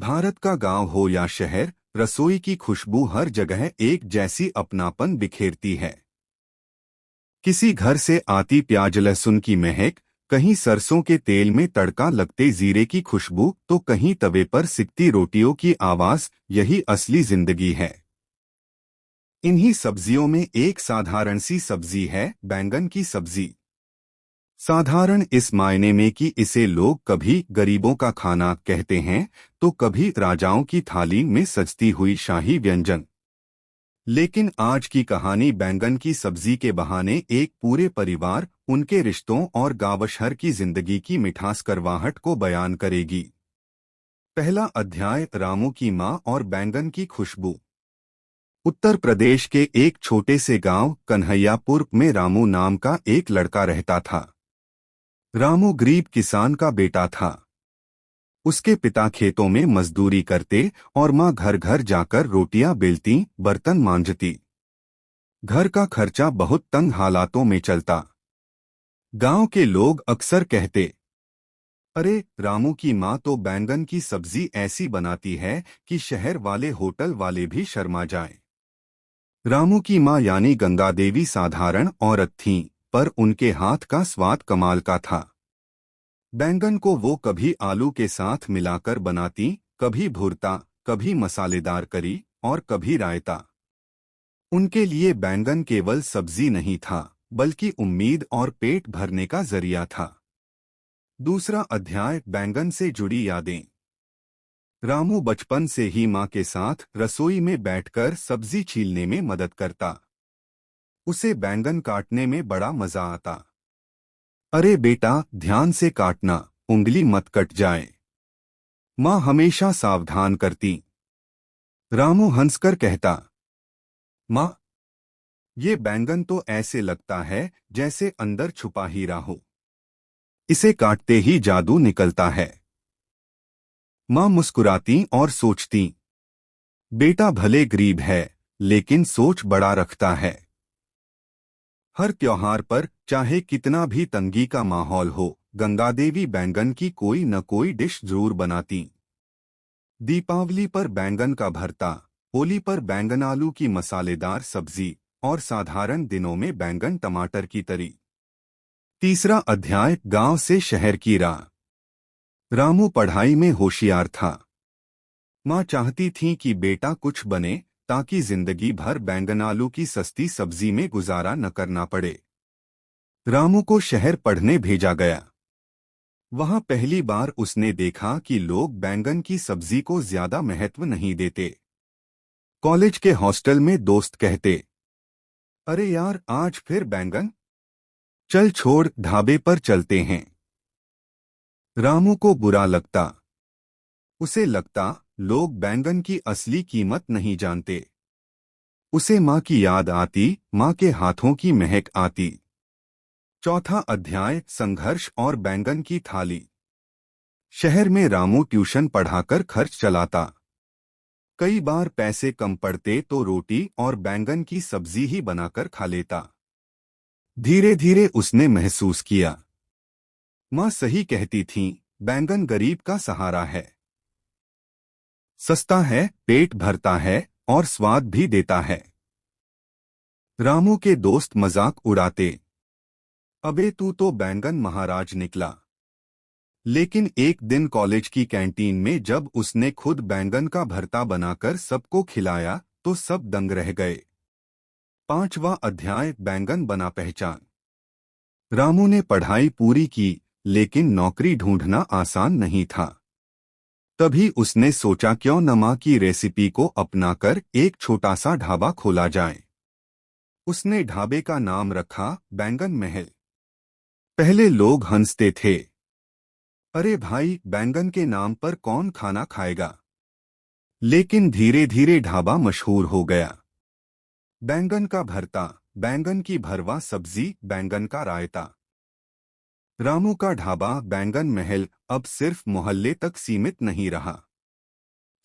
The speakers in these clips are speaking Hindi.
भारत का गांव हो या शहर, रसोई की खुशबू हर जगह एक जैसी अपनापन बिखेरती है। किसी घर से आती प्याज लहसुन की महक, कहीं सरसों के तेल में तड़का लगते जीरे की खुशबू, तो कहीं तवे पर सिकती रोटियों की आवाज। यही असली जिंदगी है। इन्हीं सब्जियों में एक साधारण सी सब्जी है, बैंगन की सब्जी। साधारण इस मायने में कि इसे लोग कभी गरीबों का खाना कहते हैं, तो कभी राजाओं की थाली में सजती हुई शाही व्यंजन। लेकिन आज की कहानी बैंगन की सब्जी के बहाने एक पूरे परिवार, उनके रिश्तों और गावशहर की जिंदगी की मिठास करवाहट को बयान करेगी। पहला अध्याय, रामू की माँ और बैंगन की खुशबू। उत्तर प्रदेश के एक छोटे से गांव कन्हैयापुर में रामू नाम का एक लड़का रहता था। रामू गरीब किसान का बेटा था। उसके पिता खेतों में मजदूरी करते और माँ घर घर जाकर रोटियां बेलती, बर्तन मांजती। घर का खर्चा बहुत तंग हालातों में चलता। गांव के लोग अक्सर कहते, अरे रामू की माँ तो बैंगन की सब्जी ऐसी बनाती है कि शहर वाले होटल वाले भी शर्मा जाएं। रामू की माँ यानी गंगा देवी साधारण औरत थीं, पर उनके हाथ का स्वाद कमाल का था। बैंगन को वो कभी आलू के साथ मिलाकर बनाती, कभी भुर्ता, कभी मसालेदार करी और कभी रायता। उनके लिए बैंगन केवल सब्जी नहीं था, बल्कि उम्मीद और पेट भरने का जरिया था। दूसरा अध्याय, बैंगन से जुड़ी यादें। रामू बचपन से ही माँ के साथ रसोई में बैठकर सब्जी छीलने में मदद करता। उसे बैंगन काटने में बड़ा मजा आता। अरे बेटा, ध्यान से काटना, उंगली मत कट जाए, माँ हमेशा सावधान करती। रामू हंसकर कहता, माँ, ये बैंगन तो ऐसे लगता है जैसे अंदर छुपा हीरा हो। इसे काटते ही जादू निकलता है। माँ मुस्कुराती और सोचती, बेटा भले गरीब है, लेकिन सोच बड़ा रखता है। हर त्योहार पर, चाहे कितना भी तंगी का माहौल हो, गंगादेवी बैंगन की कोई न कोई डिश जरूर बनाती। दीपावली पर बैंगन का भरता, होली पर बैंगन आलू की मसालेदार सब्जी और साधारण दिनों में बैंगन टमाटर की तरी। तीसरा अध्याय, गांव से शहर की राह। रामू पढ़ाई में होशियार था। माँ चाहती थी कि बेटा कुछ बने, ताकि जिंदगी भर बैंगन आलू की सस्ती सब्जी में गुजारा न करना पड़े। रामू को शहर पढ़ने भेजा गया। वहां पहली बार उसने देखा कि लोग बैंगन की सब्जी को ज्यादा महत्व नहीं देते। कॉलेज के हॉस्टल में दोस्त कहते, अरे यार आज फिर बैंगन, चल छोड़ ढाबे पर चलते हैं। रामू को बुरा लगता। उसे लगता लोग बैंगन की असली कीमत नहीं जानते। उसे माँ की याद आती, माँ के हाथों की महक आती। चौथा अध्याय, संघर्ष और बैंगन की थाली। शहर में रामू ट्यूशन पढ़ाकर खर्च चलाता। कई बार पैसे कम पड़ते तो रोटी और बैंगन की सब्जी ही बनाकर खा लेता। धीरे धीरे उसने महसूस किया, माँ सही कहती थीं, बैंगन गरीब का सहारा है। सस्ता है, पेट भरता है और स्वाद भी देता है। रामू के दोस्त मजाक उड़ाते, अबे तू तो बैंगन महाराज निकला। लेकिन एक दिन कॉलेज की कैंटीन में जब उसने खुद बैंगन का भरता बनाकर सबको खिलाया, तो सब दंग रह गए। पांचवा अध्याय, बैंगन बना पहचान। रामू ने पढ़ाई पूरी की, लेकिन नौकरी ढूंढना आसान नहीं था। तभी उसने सोचा क्यों न माँ की रेसिपी को अपनाकर एक छोटा सा ढाबा खोला जाए। उसने ढाबे का नाम रखा बैंगन महल। पहले लोग हंसते थे, अरे भाई बैंगन के नाम पर कौन खाना खाएगा। लेकिन धीरे धीरे ढाबा मशहूर हो गया। बैंगन का भरता, बैंगन की भरवा सब्जी, बैंगन का रायता। रामू का ढाबा बैंगन महल अब सिर्फ मोहल्ले तक सीमित नहीं रहा।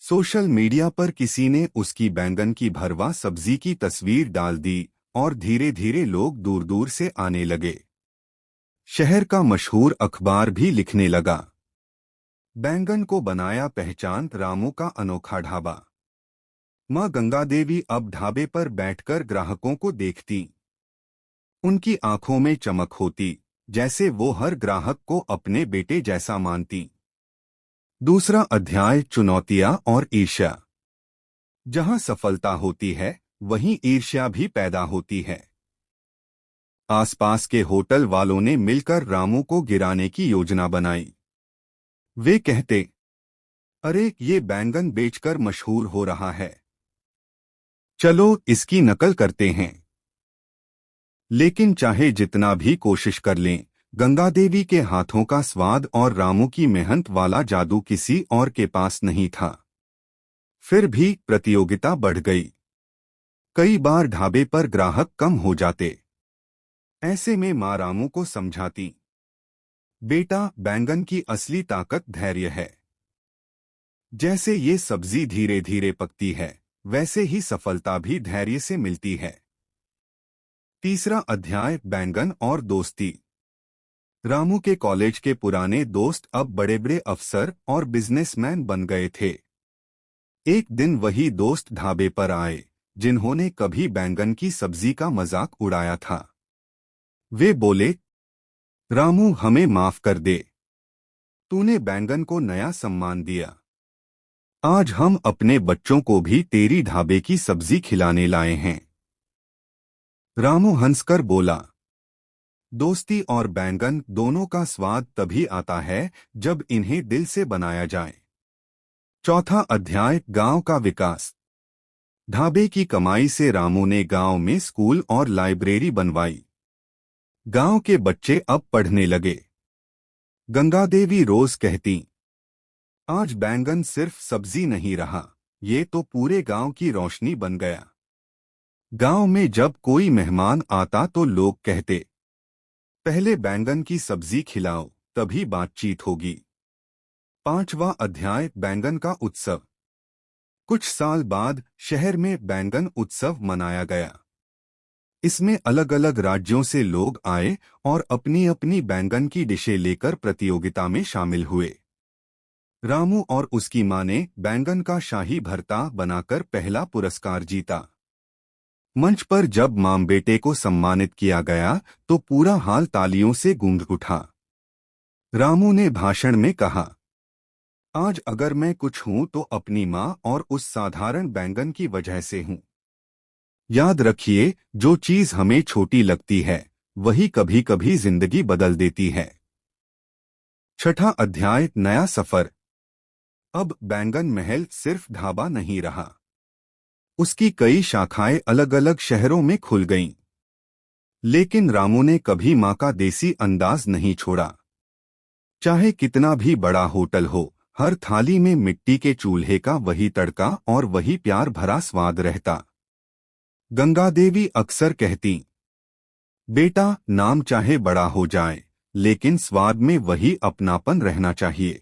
सोशल मीडिया पर किसी ने उसकी बैंगन की भरवा सब्जी की तस्वीर डाल दी और धीरे धीरे लोग दूर दूर से आने लगे। शहर का मशहूर अखबार भी लिखने लगा, बैंगन को बनाया पहचान रामू का अनोखा ढाबा। मां गंगा देवी अब ढाबे पर बैठकर ग्राहकों को देखती। उनकी आंखों में चमक होती, जैसे वो हर ग्राहक को अपने बेटे जैसा मानती। दूसरा अध्याय, चुनौतियां और ईर्ष्या। जहां सफलता होती है, वहीं ईर्ष्या भी पैदा होती है। आसपास के होटल वालों ने मिलकर रामू को गिराने की योजना बनाई। वे कहते, अरे ये बैंगन बेचकर मशहूर हो रहा है, चलो इसकी नकल करते हैं। लेकिन चाहे जितना भी कोशिश कर लें, गंगा देवी के हाथों का स्वाद और रामू की मेहनत वाला जादू किसी और के पास नहीं था। फिर भी प्रतियोगिता बढ़ गई। कई बार ढाबे पर ग्राहक कम हो जाते। ऐसे में मां रामू को समझाती, बेटा, बैंगन की असली ताकत धैर्य है। जैसे ये सब्जी धीरे धीरे पकती है, वैसे ही सफलता भी धैर्य से मिलती है। तीसरा अध्याय, बैंगन और दोस्ती। रामू के कॉलेज के पुराने दोस्त अब बड़े बड़े अफसर और बिजनेसमैन बन गए थे। एक दिन वही दोस्त ढाबे पर आए, जिन्होंने कभी बैंगन की सब्जी का मजाक उड़ाया था। वे बोले, रामू, हमें माफ कर दे, तूने बैंगन को नया सम्मान दिया। आज हम अपने बच्चों को भी तेरी ढाबे की सब्जी खिलाने लाए हैं। रामू हंसकर बोला, दोस्ती और बैंगन दोनों का स्वाद तभी आता है जब इन्हें दिल से बनाया जाए। चौथा अध्याय, गांव का विकास। ढाबे की कमाई से रामू ने गांव में स्कूल और लाइब्रेरी बनवाई। गांव के बच्चे अब पढ़ने लगे। गंगा देवी रोज कहती, आज बैंगन सिर्फ सब्जी नहीं रहा, ये तो पूरे गांव की रोशनी बन गया। गांव में जब कोई मेहमान आता तो लोग कहते, पहले बैंगन की सब्जी खिलाओ, तभी बातचीत होगी। पांचवा अध्याय, बैंगन का उत्सव। कुछ साल बाद शहर में बैंगन उत्सव मनाया गया। इसमें अलग अलग राज्यों से लोग आए और अपनी अपनी बैंगन की डिशें लेकर प्रतियोगिता में शामिल हुए। रामू और उसकी मां ने बैंगन का शाही भरता बनाकर पहला पुरस्कार जीता। मंच पर जब मां बेटे को सम्मानित किया गया तो पूरा हाल तालियों से गूंज उठा। रामू ने भाषण में कहा, आज अगर मैं कुछ हूं तो अपनी मां और उस साधारण बैंगन की वजह से हूं। याद रखिए, जो चीज हमें छोटी लगती है, वही कभी कभी जिंदगी बदल देती है। छठा अध्याय, नया सफर। अब बैंगन महल सिर्फ ढाबा नहीं रहा। उसकी कई शाखाएं अलग अलग शहरों में खुल गईं। लेकिन रामू ने कभी मां का देसी अंदाज नहीं छोड़ा। चाहे कितना भी बड़ा होटल हो, हर थाली में मिट्टी के चूल्हे का वही तड़का और वही प्यार भरा स्वाद रहता। गंगा देवी अक्सर कहती, बेटा, नाम चाहे बड़ा हो जाए, लेकिन स्वाद में वही अपनापन रहना चाहिए।